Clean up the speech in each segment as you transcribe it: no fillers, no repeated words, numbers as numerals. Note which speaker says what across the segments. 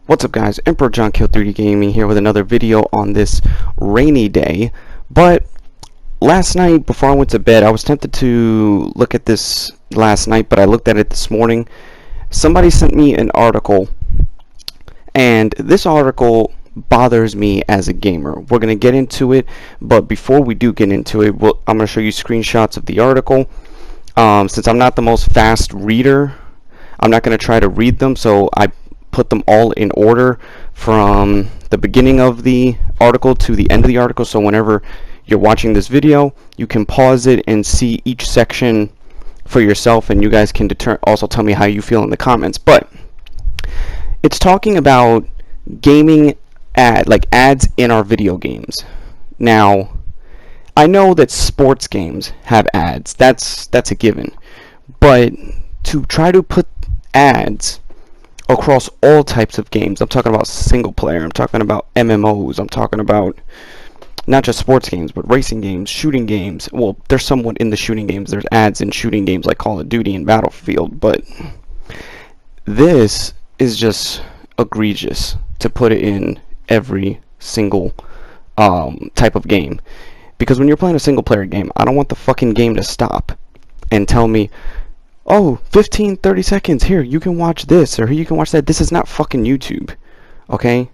Speaker 1: What's up, guys? Emperor John Kill 3D Gaming here with another video on this rainy day. But last night before I went to bed, I was tempted to look at this last night, but I looked at it this morning. Somebody sent me an article, and this article bothers me as a gamer. We're going to get into it, but before we do get into it, I'm going to show you screenshots of the article. Since I'm not the most fast reader, I'm not going to try to read them, so I put them all in order from the beginning of the article to the end of the article, so whenever you're watching this video you can pause it and see each section for yourself, and you guys can also tell me how you feel in the comments. But it's talking about gaming ads in our video games. Now, I know that sports games have ads, that's a given, but to try to put ads across all types of games, I'm talking about single player, I'm talking about MMOs, I'm talking about not just sports games, but racing games, shooting games. Well, there's somewhat in the shooting games, there's ads in shooting games like Call of Duty and Battlefield, but this is just egregious to put it in every single type of game. Because when you're playing a single player game, I don't want the fucking game to stop and tell me, oh, 15-30 seconds, here, you can watch this, or here you can watch that. This is not fucking YouTube, okay?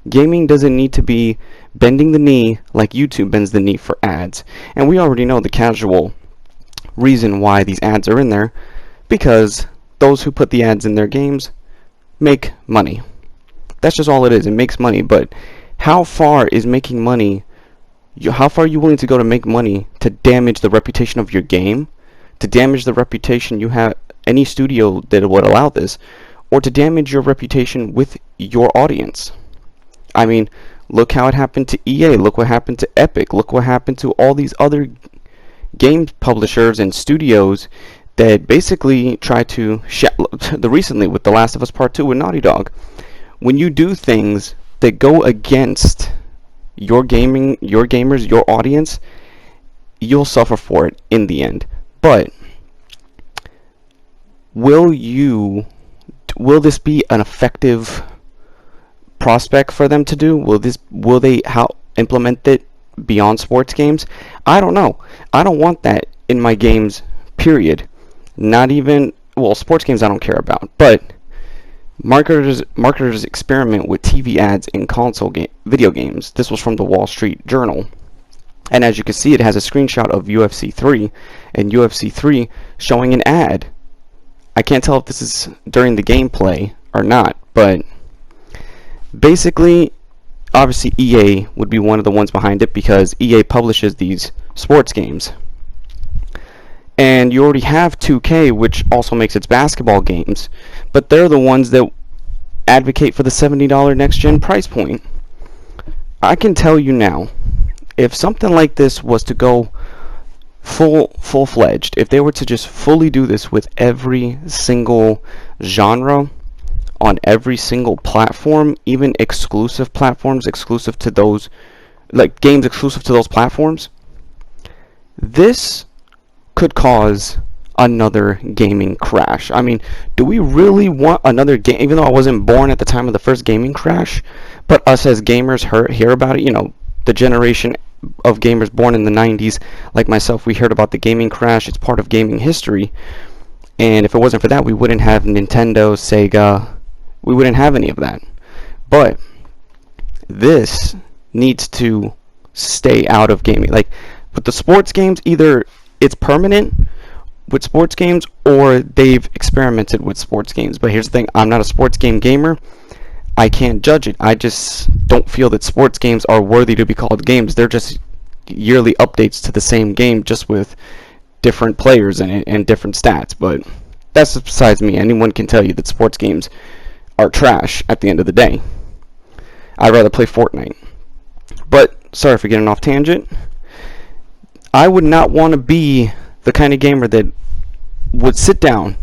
Speaker 1: Gaming doesn't need to be bending the knee like YouTube bends the knee for ads. And we already know the casual reason why these ads are in there, because those who put the ads in their games make money. That's just all it is, it makes money. But how far is making money, how far are you willing to go to make money to damage the reputation of your game? To damage the reputation you have, any studio that would allow this, or to damage your reputation with your audience. I mean, look how it happened to EA, look what happened to Epic, look what happened to all these other game publishers and studios that basically try to recently with The Last of Us Part 2 with Naughty Dog. When you do things that go against your gamers, your audience, you'll suffer for it in the end. But will this be an effective prospect for them to do? Will they implement it beyond sports games? I don't know. I don't want that in my games, period. Not even, well, sports games I don't care about, but marketers experiment with TV ads in video games. This was from the Wall Street Journal. And as you can see, it has a screenshot of UFC 3, and UFC 3 showing an ad. I can't tell if this is during the gameplay or not, but basically, obviously EA would be one of the ones behind it, because EA publishes these sports games. And you already have 2K, which also makes its basketball games, but they're the ones that advocate for the $70 next-gen price point. I can tell you now, if something like this was to go full-fledged, if they were to just fully do this with every single genre on every single platform, even exclusive platforms exclusive to those, like games exclusive to those platforms, this could cause another gaming crash. I mean, do we really want another game? Even though I wasn't born at the time of the first gaming crash, but us as gamers hear about it, you know, the generation of gamers born in the 90s like myself, we heard about the gaming crash. It's part of gaming history, and if it wasn't for that, we wouldn't have Nintendo, Sega, we wouldn't have any of that. But this needs to stay out of gaming. Like with the sports games, either it's permanent with sports games or they've experimented with sports games. But here's the thing, I'm not a sports game gamer, I can't judge it. I just don't feel that sports games are worthy to be called games. They're just yearly updates to the same game, just with different players in it and different stats. But that's besides me. Anyone can tell you that sports games are trash at the end of the day. I'd rather play Fortnite. But sorry for getting off tangent. I would not want to be the kind of gamer that would sit down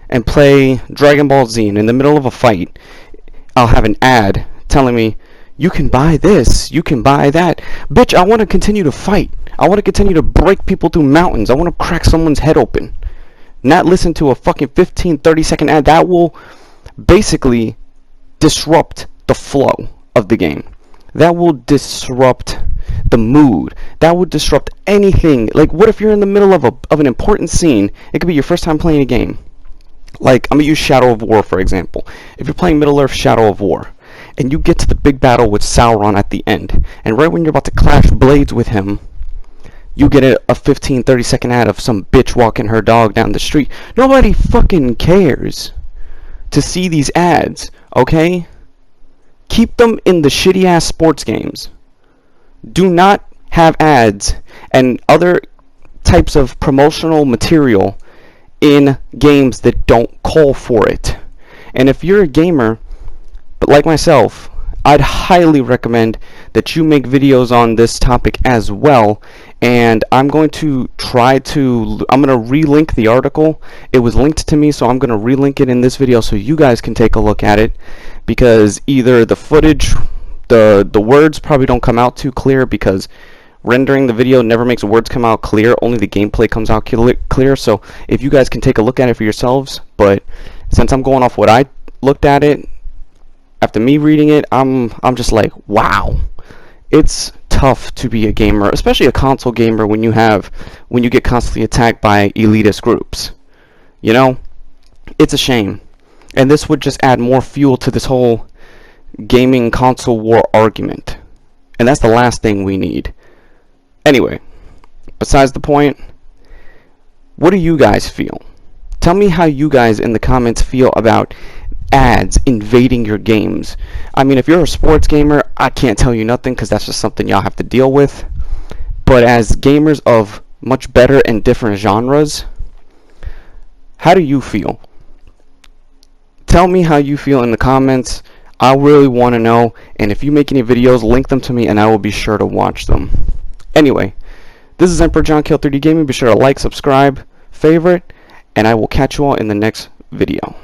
Speaker 1: and play Dragon Ball Z, and in the middle of a fight I'll have an ad telling me, you can buy this, you can buy that. Bitch, I want to continue to fight. I want to continue to break people through mountains. I want to crack someone's head open. Not listen to a fucking 15-30 second ad that will basically disrupt the flow of the game. That will disrupt the mood. That would disrupt anything. Like, what if you're in the middle of an important scene? It could be your first time playing a game. Like, I'm gonna use Shadow of War for example. If you're playing Middle-earth Shadow of War, and you get to the big battle with Sauron at the end, and right when you're about to clash blades with him, you get a 15-30 second ad of some bitch walking her dog down the street. Nobody fucking cares to see these ads, okay? Keep them in the shitty ass sports games. Do not have ads and other types of promotional material in games that don't call for it. And if you're a gamer, but like myself, I'd highly recommend that you make videos on this topic as well. And I'm going to relink the article. It was linked to me, so I'm going to relink it in this video so you guys can take a look at it, because either the footage, the words probably don't come out too clear, because rendering the video never makes words come out clear, only the gameplay comes out clear. So if you guys can take a look at it for yourselves, but since I'm going off what I looked at it, after me reading it, I'm just like, wow. It's tough to be a gamer, especially a console gamer, when you get constantly attacked by elitist groups. You know? It's a shame. And this would just add more fuel to this whole gaming console war argument. And that's the last thing we need. Anyway, besides the point, what do you guys feel? Tell me how you guys in the comments feel about ads invading your games. I mean, if you're a sports gamer, I can't tell you nothing, because that's just something y'all have to deal with. But as gamers of much better and different genres, how do you feel? Tell me how you feel in the comments. I really want to know, and if you make any videos, link them to me and I will be sure to watch them. Anyway, this is Emperor John Kill 3D Gaming. Be sure to like, subscribe, favorite, and I will catch you all in the next video.